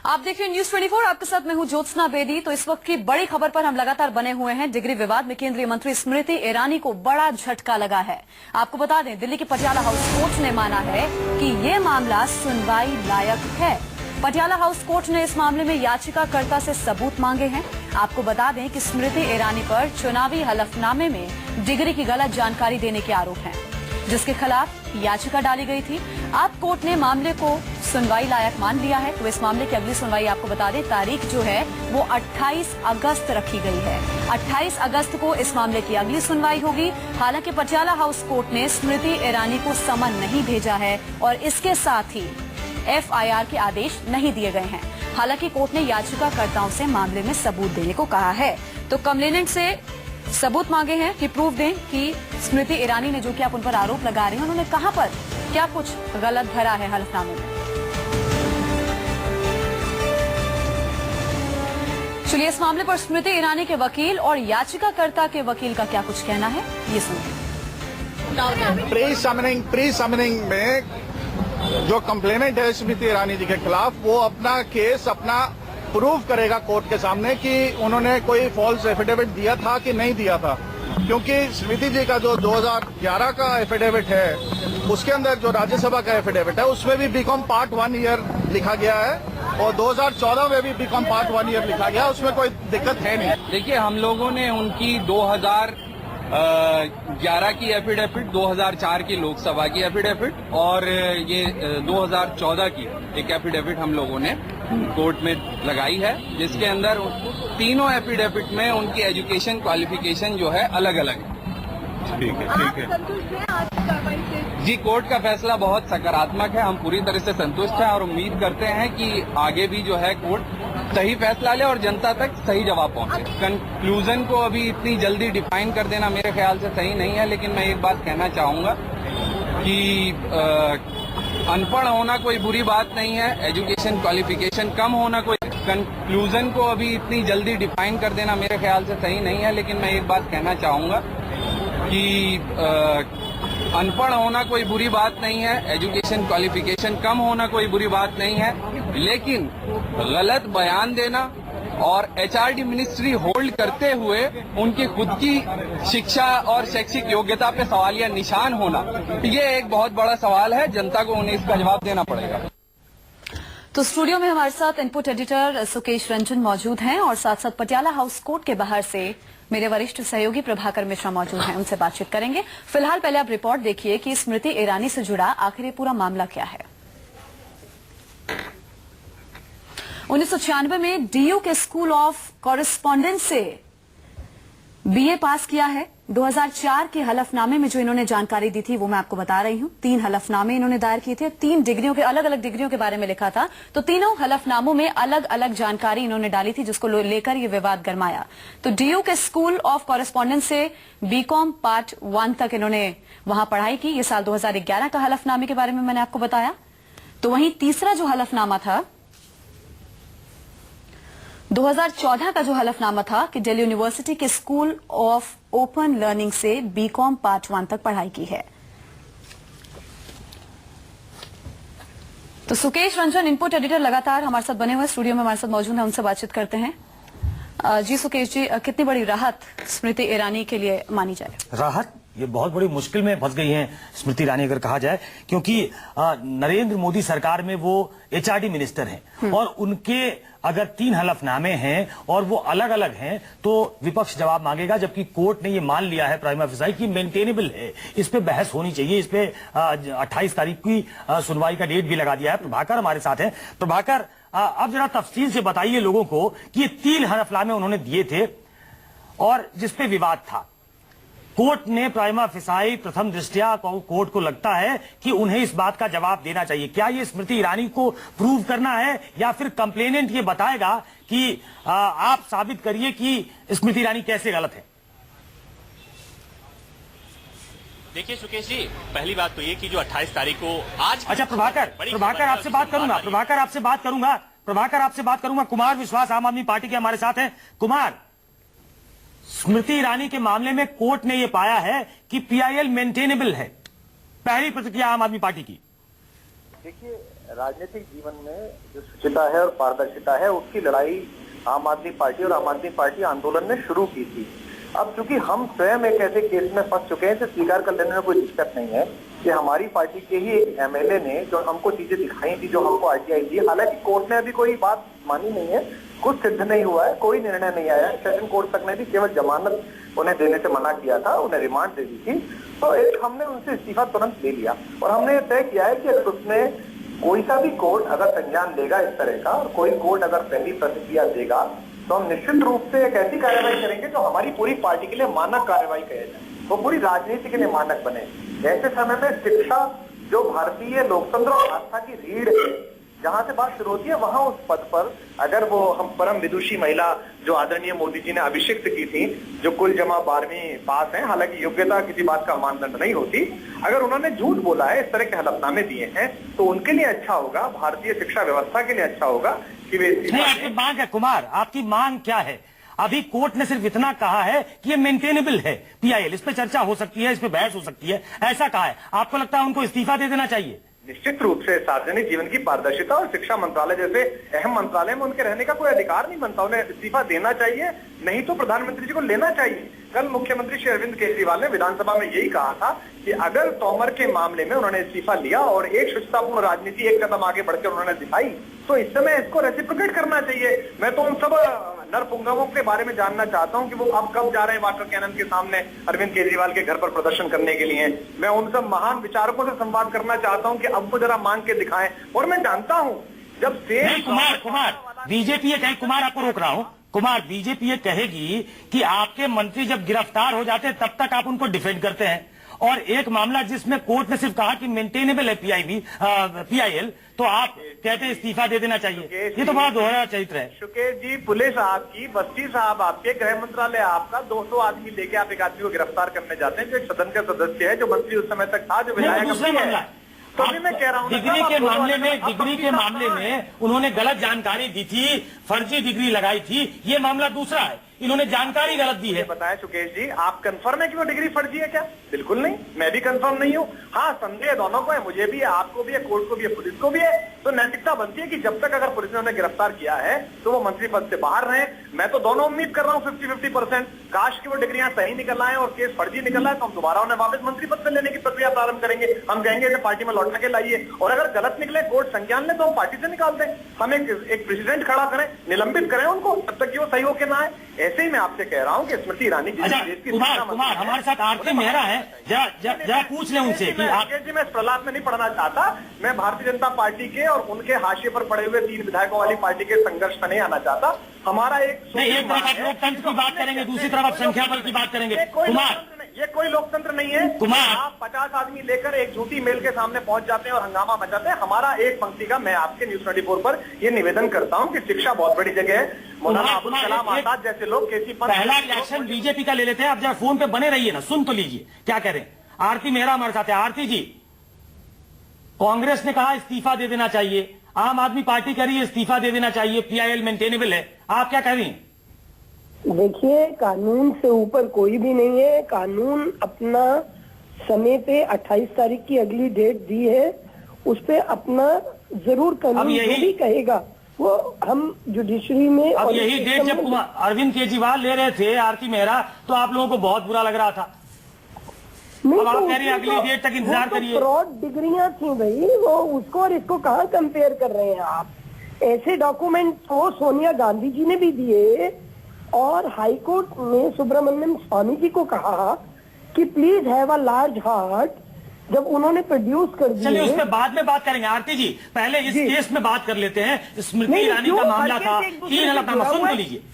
आप देख रहे हैं न्यूज 24। आपके साथ मैं हूं ज्योत्सना बेदी। तो इस वक्त की बड़ी खबर पर हम लगातार बने हुए हैं। डिग्री विवाद में केंद्रीय मंत्री स्मृति ईरानी को बड़ा झटका लगा है। आपको बता दें, दिल्ली की पटियाला हाउस कोर्ट ने माना है कि ये मामला सुनवाई लायक है। पटियाला हाउस कोर्ट ने इस मामले में याचिकाकर्ता से सबूत मांगे हैं। आपको बता दें कि स्मृति ईरानी पर चुनावी हलफनामे में डिग्री की गलत जानकारी देने के आरोप हैं, जिसके खिलाफ याचिका डाली गई थी। अब कोर्ट ने मामले को सुनवाई लायक मान लिया है। तो इस मामले की अगली सुनवाई, आपको बता दें, तारीख जो है वो 28 अगस्त रखी गई है। 28 अगस्त को इस मामले की अगली सुनवाई होगी। हालांकि पटियाला हाउस कोर्ट ने स्मृति ईरानी को समन नहीं भेजा है और इसके साथ ही FIR के आदेश नहीं दिए गए हैं। हालांकि कोर्ट ने याचिकाकर्ताओं से मामले में सबूत देने को कहा है। तो कंप्लेनेंट से सबूत मांगे हैं कि प्रूफ दें कि स्मृति ईरानी ने, जो कि आप उन पर आरोप लगा रहे हैं, उन्होंने कहां पर क्या कुछ गलत भरा है हलफनामे में। चलिए, इस मामले पर स्मृति ईरानी के वकील और याचिकाकर्ता के वकील का क्या कुछ कहना है, ये सुनिए। प्री समनिंग में जो कंप्लेनेंट है स्मृति ईरानी जी के खिलाफ, वो अपना केस प्रूव करेगा कोर्ट के सामने कि उन्होंने कोई फॉल्स एफिडेविट दिया था कि नहीं दिया था। क्योंकि स्मृति जी का जो 2011 का एफिडेविट है, उसके अंदर जो राज्यसभा का एफिडेविट है, उसमें भी बीकॉम पार्ट 1 ईयर लिखा गया है और 2014 में भी बीकॉम पार्ट 1 ईयर लिखा गया। उसमें कोई दिक्कत है नहीं। देखिए, हम लोगों ने उनकी 2011 की एफिडेविट, 2004 की लोकसभा की एफिडेविट और ये 2014 की एक एफिडेविट हम लोगों ने कोर्ट में लगाई है, जिसके अंदर तीनों एफिडेविट में उनकी एजुकेशन क्वालिफिकेशन जो है अलग अलग है। ठीक है। जी, कोर्ट का फैसला बहुत सकारात्मक है। हम पूरी तरह से संतुष्ट हैं और उम्मीद करते हैं कि आगे भी जो है कोर्ट सही फैसला ले और जनता तक सही जवाब पहुंचे। कंक्लूजन को अभी इतनी जल्दी डिफाइन कर देना मेरे ख्याल से सही नहीं है, लेकिन मैं एक बात कहना चाहूंगा कि अनपढ़ होना कोई बुरी बात नहीं है, एजुकेशन क्वालिफिकेशन कम होना कोई, कंक्लूजन को अभी इतनी जल्दी डिफाइन कर देना मेरे ख्याल से सही नहीं है, लेकिन मैं एक बात कहना चाहूंगा कि अनपढ़ होना कोई बुरी बात नहीं है, एजुकेशन क्वालिफिकेशन कम होना कोई बुरी बात नहीं है, लेकिन गलत बयान देना और HRD मिनिस्ट्री होल्ड करते हुए उनकी खुद की शिक्षा और शैक्षिक योग्यता पे सवालिया निशान होना, ये एक बहुत बड़ा सवाल है। जनता को उन्हें इसका जवाब देना पड़ेगा। तो स्टूडियो में हमारे साथ इनपुट एडिटर सुकेश रंजन मौजूद हैं और साथ साथ पटियाला हाउस कोर्ट के बाहर से मेरे वरिष्ठ सहयोगी प्रभाकर मिश्रा मौजूद हैं। उनसे बातचीत करेंगे। फिलहाल पहले आप रिपोर्ट देखिए कि स्मृति ईरानी से जुड़ा आखिर पूरा मामला क्या है। 1996 में DU के स्कूल ऑफ कॉरेस्पॉन्डेंस से BA पास किया है। 2004 के हलफनामे में जो इन्होंने जानकारी दी थी वो मैं आपको बता रही हूं। 3 हलफनामे इन्होंने दायर किए थे, 3 डिग्रियों के, अलग अलग डिग्रियों के बारे में लिखा था। तो तीनों हलफनामों में अलग अलग जानकारी इन्होंने डाली थी, जिसको लेकर ये विवाद गरमाया। तो DU के स्कूल ऑफ कॉरेस्पॉन्डेंस से बीकॉम पार्ट 1 तक इन्होंने वहां पढ़ाई की। ये साल 2011 का हलफनामे के बारे में मैंने आपको बताया। तो वहीं तीसरा जो हलफनामा था, 2014 का जो हलफनामा था कि दिल्ली यूनिवर्सिटी के स्कूल ऑफ ओपन लर्निंग से बीकॉम पार्ट 1 तक पढ़ाई की है। तो सुकेश रंजन, इनपुट एडिटर, लगातार हमारे साथ बने हुए स्टूडियो में हमारे साथ मौजूद है। उनसे बातचीत करते हैं। जी सुकेश जी, कितनी बड़ी राहत स्मृति ईरानी के लिए मानी जाए? राहत, ये बहुत बड़ी मुश्किल में फंस गई हैं स्मृति ईरानी अगर कहा जाए, क्योंकि नरेंद्र मोदी सरकार में वो HRD मिनिस्टर हैं और उनके अगर 3 हलफनामे हैं और वो अलग अलग हैं तो विपक्ष जवाब मांगेगा। जबकि कोर्ट ने ये मान लिया है प्राइमा फेसाई की मेंटेनेबल है, इस पे बहस होनी चाहिए। इस पे 28 तारीख की सुनवाई का डेट भी लगा दिया है। प्रभाकर हमारे साथ हैं। प्रभाकर, अब जरा तफसील से बताइए लोगों को कि ये 3 हलफनामे उन्होंने दिए थे और जिसपे विवाद था। कोर्ट ने प्राइमा फेसाई प्रथम दृष्टया कोर्ट को लगता है कि उन्हें इस बात का जवाब देना चाहिए। क्या ये स्मृति ईरानी को प्रूव करना है या फिर कंप्लेनेंट ये बताएगा कि आप साबित करिए कि स्मृति ईरानी कैसे गलत है? देखिए सुकेश जी, पहली बात तो ये कि जो 28 तारीख को आज, अच्छा प्रभाकर आपसे बात करूंगा। प्रभाकर आपसे बात करूंगा। कुमार विश्वास आम आदमी पार्टी के हमारे साथ हैं। कुमार, स्मृति ईरानी के मामले में कोर्ट ने यह पाया है कि PIL मेंटेनेबल है। पहली प्रतिक्रिया आम आदमी पार्टी की। देखिए, राजनीतिक जीवन में जो शुचिता है और पारदर्शिता है, उसकी लड़ाई आम आदमी पार्टी और आम आदमी पार्टी आंदोलन ने शुरू की थी। अब चूंकि हम स्वयं एक ऐसे केस में फंस चुके हैं, इसे स्वीकार कर लेने में कोई दिक्कत नहीं है कि हमारी पार्टी के ही एक एमएलए ने जो हमको चीजें दिखाई थी, जो हमको आरटीआई दी, हालांकि कोर्ट ने अभी कोई बात मानी नहीं है, कुछ सिद्ध नहीं हुआ है, कोई निर्णय नहीं आया। सेशन कोर्ट तक ने भी केवल जमानत उन्हें देने से मना किया था, उन्हें रिमांड दे दी थी। तो एक हमने उनसे इस्तीफा तुरंत ले लिया और हमने तय किया है कि अगर उसमें कोई सा भी कोर्ट अगर संज्ञान लेगा इस तरह का, और कोई कोर्ट अगर पहली प्रतिक्रिया देगा, तो हम निश्चित रूप से एक ऐसी कार्रवाई करेंगे जो हमारी पूरी पार्टी के लिए मानक कार्रवाई कहे जाए, वो पूरी राजनीति के लिए मानक बने। ऐसे समय में शिक्षा, जो भारतीय लोकतंत्र और आस्था की रीढ़ है, जहां से बात शुरू होती है, वहां उस पद पर अगर वो हम परम विदुषी महिला जो आदरणीय मोदी जी ने अभिषिक्त की थी, जो कुल जमा 12वीं पास है, हालांकि योग्यता किसी बात का मानदंड नहीं होती, अगर उन्होंने झूठ बोला है, इस तरह के हलफनामे दिए हैं, तो उनके लिए अच्छा होगा, भारतीय शिक्षा व्यवस्था के लिए अच्छा होगा कि वे नहीं। आपकी मांग है कुमार, आपकी मांग क्या है? अभी कोर्ट ने सिर्फ इतना कहा है कि ये मेंटेनेबल है पीआईएल, इस पे चर्चा हो सकती है, इस पे बहस हो सकती है, ऐसा कहा है। आपको लगता है उनको इस्तीफा दे देना चाहिए? निश्चित रूप से सार्वजनिक जीवन की पारदर्शिता और शिक्षा मंत्रालय जैसे अहम मंत्रालय में उनके रहने का कोई अधिकार नहीं बनता, उन्हें इस्तीफा देना चाहिए, नहीं तो प्रधानमंत्री जी को लेना चाहिए। कल मुख्यमंत्री श्री अरविंद केजरीवाल ने विधानसभा में यही कहा था कि अगर तोमर के मामले में उन्होंने इस्तीफा लिया और एक शुचितापूर्ण राजनीति एक कदम आगे बढ़कर उन्होंने दिखाई, तो इस समय इसको रेसिप्रोकेट करना चाहिए। मैं तो उन सब नरपुंगवों के बारे में जानना चाहता हूं कि वो अब कब जा रहे हैं वाटर कैनन के सामने अरविंद केजरीवाल के घर पर प्रदर्शन करने के लिए। मैं उन सब महान विचारकों से संवाद करना चाहता हूं कि अब वो जरा मांग के दिखाएं। और मैं जानता हूं जब से कुमार बीजेपी ये कहे, कुमार आपको रोक रहा हूं, कुमार बीजेपी ये कहेगी कि आपके मंत्री जब गिरफ्तार हो जाते हैं तब तक आप उनको डिफेंड करते हैं, और एक मामला जिसमें कोर्ट ने सिर्फ कहा कि मेंटेनेबल है पीआईएल, तो आप कहते हैं इस्तीफा दे देना चाहिए। ये तो बड़ा दोहरा चरित्र है। शुकेश जी, पुलिस आपकी, बस्ती साहब आपके, गृह मंत्रालय आपका, 200 आदमी लेके आप एक आदमी को गिरफ्तार करने जाते हैं जो एक सदन का सदस्य है, जो मंत्री उस समय तक था, जो विधायक है। तो अभी मैं कह रहा हूं डिग्री के मामले में उन्होंने गलत जानकारी दी थी, फर्जी डिग्री लगाई थी, ये मामला दूसरा है, इन्होंने जानकारी गलत दी है। बताया सुकेश जी, आप कंफर्म है कि वो डिग्री फर्जी है क्या? बिल्कुल नहीं, मैं भी कंफर्म नहीं हूँ। हाँ, संदेह दोनों को है, मुझे भी है, आपको भी है, कोर्ट को भी है, पुलिस को भी है। तो नैतिकता बनती है कि जब तक अगर पुलिस ने उन्हें गिरफ्तार किया है तो वो मंत्री पद से बाहर रहे। मैं तो दोनों उम्मीद कर रहा हूँ 50-50%। काश की वो डिग्रियां सही निकल आए और केस फर्जी निकल आए तो हम दोबारा उन्हें वापस मंत्री पद से लेने की प्रक्रिया प्रारंभ करेंगे। हम कहेंगे इसे पार्टी में लौटा के लाइए, और अगर गलत निकले, कोर्ट संज्ञान ले, तो हम पार्टी से निकाल दें। हम एक प्रेसिडेंट खड़ा करें, निलंबित करें उनको तब तक कि वो सही होके ना आए। ऐसे ही मैं आपसे कह रहा हूं कि स्मृति ईरानी जी, कुमार हमारे साथ आरती मेहरा है, जरा पूछ लें उनसे कि आप जी, मैं इस प्रलाप में नहीं पढ़ना चाहता। मैं भारतीय जनता पार्टी के और उनके हाशिए पर पड़े हुए 3 विधायकों वाली पार्टी के संघर्ष में नहीं आना चाहता। हमारा एक तरफ आप लोकतंत्र की बात करेंगे, दूसरी तरफ आप संख्या बल की बात करेंगे। कुमार, ये कोई लोकतंत्र नहीं है। कुमार, आप 50 आदमी लेकर एक झूठी मेल के सामने पहुंच जाते हैं और हंगामा मचाते हैं। हमारा एक पंक्ति का, मैं आपके न्यूज 24 पर ये निवेदन करता हूं कि शिक्षा बहुत बड़ी जगह है। मौलाना अबुल कलाम आजाद जैसे लोग, केसी पंत, पहला रिएक्शन बीजेपी का ले लेते हैं। आप जरा फोन पे बने रहिए ना, सुन तो लीजिए क्या कह रहे हैं। आरती मेहरा हमारे साथ है। आरती जी, कांग्रेस ने कहा इस्तीफा दे देना चाहिए, आम आदमी पार्टी कह रही है इस्तीफा दे देना चाहिए, पीआईएल मेंटेनेबल है, आप क्या कह रही हैं? देखिए, कानून से ऊपर कोई भी नहीं है। कानून अपना समय पे 28 तारीख की अगली डेट दी है, उस पे अपना जरूर कानून जो भी कहेगा वो हम जुडिशरी में। अब यही डेट जब अरविंद केजरीवाल ले रहे थे आरती मेहरा, तो आप लोगों को बहुत बुरा लग रहा था। अब आप कह रही हैं अगली डेट तक इंतजार करिए। फ्रॉड डिग्रियां थी भाई, वो उसको और इसको कहाँ कंपेयर कर रहे हैं आप? ऐसे डॉक्यूमेंट तो सोनिया गांधी जी ने भी दिए और हाईकोर्ट ने सुब्रमण्यम स्वामी जी को कहा कि please have a large heart, जब उन्होंने प्रोड्यूस कर दिया। चलिए उस पर बाद में बात करेंगे। आरती जी, पहले इस केस में बात कर लेते हैं। स्मृति ईरानी का मामला था, 3 हलफनामा।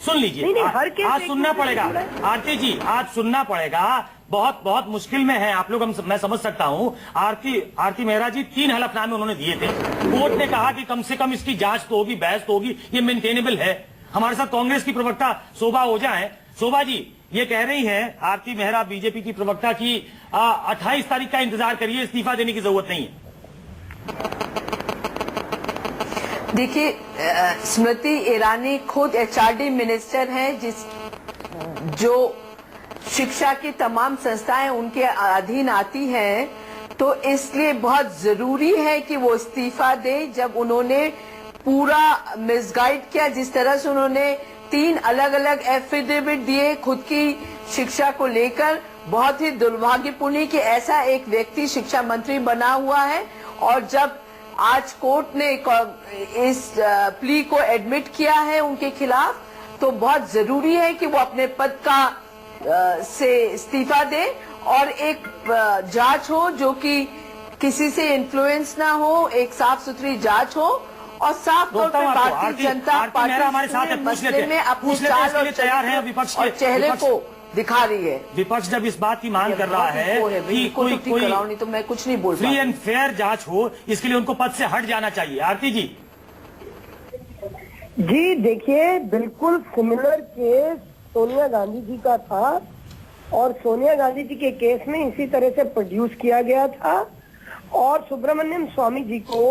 सुन लीजिए आज सुनना पड़ेगा। आरती जी, आज सुनना पड़ेगा, बहुत मुश्किल में है आप लोग, मैं समझ सकता हूं। आरती मेहरा जी, 3 हलफनामे उन्होंने दिए थे। कोर्ट ने कहा कि कम से कम इसकी जांच तो होगी, बहस तो होगी, ये मेंटेनेबल है। हमारे साथ कांग्रेस की प्रवक्ता शोभा ओझा है। शोभा जी, ये कह रही हैं आरती मेहरा बीजेपी की प्रवक्ता की 28 तारीख का इंतजार करिए, इस्तीफा देने की जरूरत नहीं है। देखिए, स्मृति ईरानी खुद एचआरडी मिनिस्टर हैं, जो शिक्षा की तमाम संस्थाएं उनके अधीन आती हैं, तो इसलिए बहुत जरूरी है कि वो इस्तीफा दे। जब उन्होंने पूरा मिसगाइड किया, जिस तरह से उन्होंने 3 अलग अलग एफिडेविट दिए खुद की शिक्षा को लेकर, बहुत ही दुर्भाग्यपूर्ण कि ऐसा एक व्यक्ति शिक्षा मंत्री बना हुआ है। और जब आज कोर्ट ने इस प्ली को एडमिट किया है उनके खिलाफ, तो बहुत जरूरी है कि वो अपने पद का से इस्तीफा दे और एक जांच हो जो कि किसी से इन्फ्लुएंस ना हो, एक साफ सुथरी जांच हो और साफ तौर पर भारतीय जनता पार्टी हमारे साथ मसले में अपनी चाल और तैयार है विपक्ष और चेहरे को दिखा रही है। विपक्ष जब इस बात की मांग कर रहा है कि कोई नहीं तो मैं कुछ नहीं बोल फ्री एंड फेयर जांच हो, इसके लिए उनको पद से हट जाना चाहिए। आरती जी। जी देखिए, बिल्कुल सिमिलर केस सोनिया गांधी जी का था और सोनिया गांधी जी के केस में इसी तरह से प्रोड्यूस किया गया था। और सुब्रमण्यम स्वामी जी को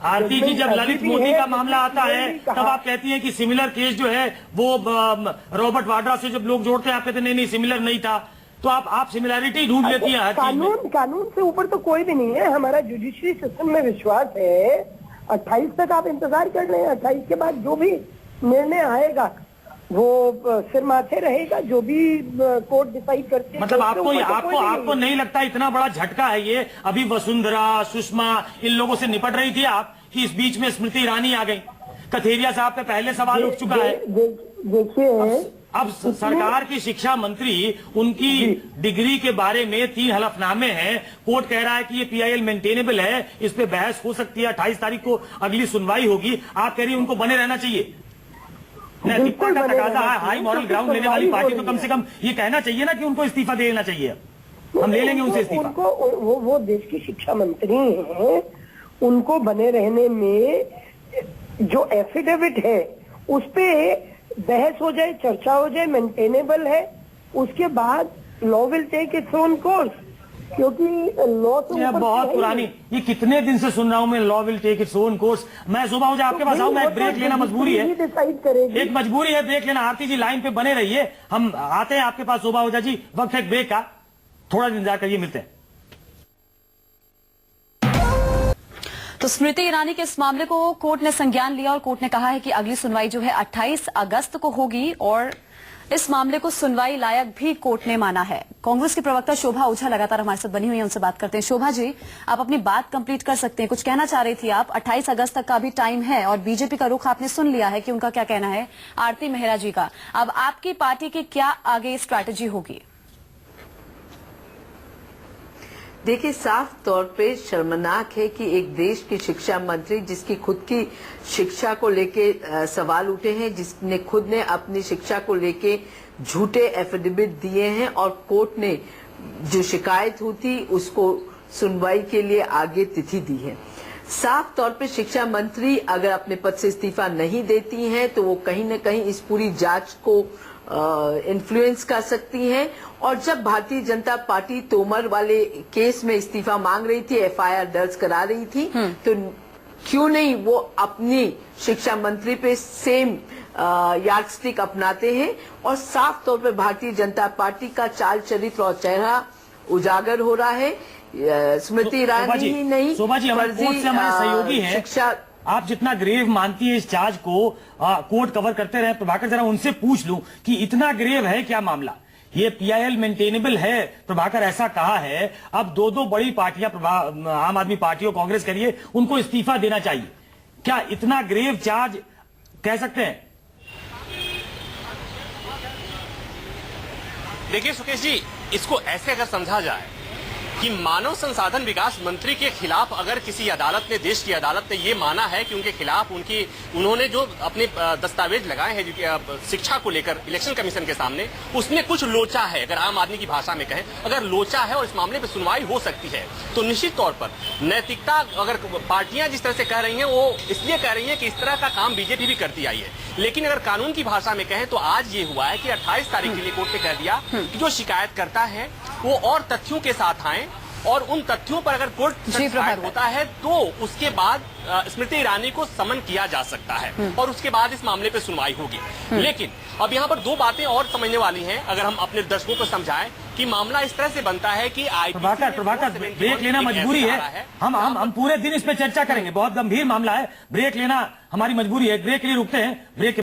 आरती जी, जब ललित मोदी का मामला आता है तब आप कहती हैं कि सिमिलर केस जो है वो रॉबर्ट वाड्रा से जब लोग जोड़ते हैं आप कहते नहीं सिमिलर नहीं था, तो आप सिमिलैरिटी ढूंढ लेती हैं हर चीज में। कानून से ऊपर तो कोई भी नहीं है। हमारा जुडिशरी सिस्टम में विश्वास है। 28 तक आप इंतजार कर लें, 28 के बाद जो भी निर्णय आएगा वो सिर माथे रहेगा, जो भी कोर्ट डिसाइड करती है। मतलब आपको नहीं लगता इतना बड़ा झटका है ये? अभी वसुंधरा, सुषमा इन लोगों से निपट रही थी आप कि इस बीच में स्मृति ईरानी आ गई। कथेरिया साहब पे पहले सवाल उठ चुका है। देखिए, अब सरकार की शिक्षा मंत्री, उनकी डिग्री के बारे में 3 हलफनामे हैं। कोर्ट कह रहा है कि ये PIL मेंटेनेबल है, इस पे बहस हो सकती है। 28 तारीख को अगली सुनवाई होगी। आप कह रही हैं उनको बने रहना चाहिए। नैतिकता का तकाजा है, हाई मॉरल ग्राउंड लेने वाली पार्टी तो कम से कम ये कहना चाहिए ना कि उनको इस्तीफा देना चाहिए। हम ले लेंगे उनसे इस्तीफा। उनको वो देश की शिक्षा मंत्री हैं, उनको बने रहने में जो एफिडेविट है उस पे बहस हो जाए, चर्चा हो जाए, मेंटेनेबल है। उसके बाद law will take its own course, क्योंकि लॉ तो बहुत पुरानी, ये कितने दिन से सुन रहा हूं मैं, law will take its own course. मैं शोभा ओझा आपके पास आऊं, मैं एक ब्रेक लेना मजबूरी है, डिसाइड करेगी। एक मजबूरी है ब्रेक लेना। आरती जी लाइन पे बने रहिए, हम आते हैं आपके पास। शोभा ओझा जी, वक्त है ब्रेक का, थोड़ा इंतजार करिए, मिलते हैं। तो स्मृति ईरानी के इस मामले को कोर्ट ने संज्ञान लिया और कोर्ट ने कहा है कि अगली सुनवाई जो है 28 अगस्त को होगी और इस मामले को सुनवाई लायक भी कोर्ट ने माना है। कांग्रेस की प्रवक्ता शोभा ओझा लगातार हमारे साथ बनी हुई है, उनसे बात करते हैं। शोभा जी, आप अपनी बात कंप्लीट कर सकते हैं, कुछ कहना चाह रही थी आप। 28 अगस्त तक का भी टाइम है और बीजेपी का रुख आपने सुन लिया है कि उनका क्या कहना है, आरती मेहरा जी का। अब आपकी पार्टी की क्या आगे स्ट्रैटेजी होगी? देखिए, साफ तौर पे शर्मनाक है कि एक देश की शिक्षा मंत्री जिसकी खुद की शिक्षा को लेके सवाल उठे हैं, जिसने खुद ने अपनी शिक्षा को लेके झूठे एफिडेविट दिए हैं और कोर्ट ने जो शिकायत हुई थी उसको सुनवाई के लिए आगे तिथि दी है। साफ तौर पे शिक्षा मंत्री अगर अपने पद से इस्तीफा नहीं देती हैं तो वो कहीं न कहीं इस पूरी जांच को इन्फ्लुएंस कर सकती हैं। और जब भारतीय जनता पार्टी तोमर वाले केस में इस्तीफा मांग रही थी, FIR दर्ज करा रही थी, तो क्यों नहीं वो अपनी शिक्षा मंत्री पे सेम यार्डस्टिक अपनाते हैं। और साफ तौर पे भारतीय जनता पार्टी का चाल चरित्र और चेहरा उजागर हो रहा है। स्मृति ईरानी ही नहीं, फर्जी सहयोगी है शिक्षा। आप जितना ग्रेव मानती है इस चार्ज को, कोर्ट कवर करते रहे। प्रभाकर, जरा उनसे पूछ लूं कि इतना ग्रेव है क्या मामला? ये PIL मेंटेनेबल है, प्रभाकर ऐसा कहा है। अब दो बड़ी पार्टियां, आम आदमी पार्टी और कांग्रेस करिए, उनको इस्तीफा देना चाहिए। क्या इतना ग्रेव चार्ज कह सकते हैं? देखिए सुकेश जी, इसको ऐसे अगर समझा जाए कि मानव संसाधन विकास मंत्री के खिलाफ अगर किसी अदालत ने, देश की अदालत ने ये माना है कि उनके खिलाफ उन्होंने जो अपने दस्तावेज लगाए हैं शिक्षा को लेकर इलेक्शन कमीशन के सामने, उसमें कुछ लोचा है, अगर आम आदमी की भाषा में कहें, अगर लोचा है और इस मामले पे सुनवाई हो सकती है, तो निश्चित तौर पर नैतिकता, अगर पार्टियां जिस तरह से कह रही हैं वो इसलिए कह रही हैं कि इस तरह का काम बीजेपी भी करती आई है। लेकिन अगर कानून की भाषा में कहें तो आज ये हुआ है कि 28 तारीख के लिए कोर्ट ने कह दिया कि जो शिकायत करता है वो और तथ्यों के साथ आए और उन तथ्यों पर अगर कोर्ट सैटिस्फाइड होता है तो उसके बाद स्मृति ईरानी को समन किया जा सकता है और उसके बाद इस मामले पे सुनवाई होगी। लेकिन अब यहाँ पर दो बातें और समझने वाली हैं, अगर हम अपने दर्शकों को समझाएं कि मामला इस तरह से बनता है कि प्रभाकर ब्रेक लेना मजबूरी है। हम पूरे दिन इस पे चर्चा करेंगे, बहुत गंभीर मामला है, ब्रेक लेना हमारी मजबूरी है। ब्रेक के लिए रुकते हैं, ब्रेक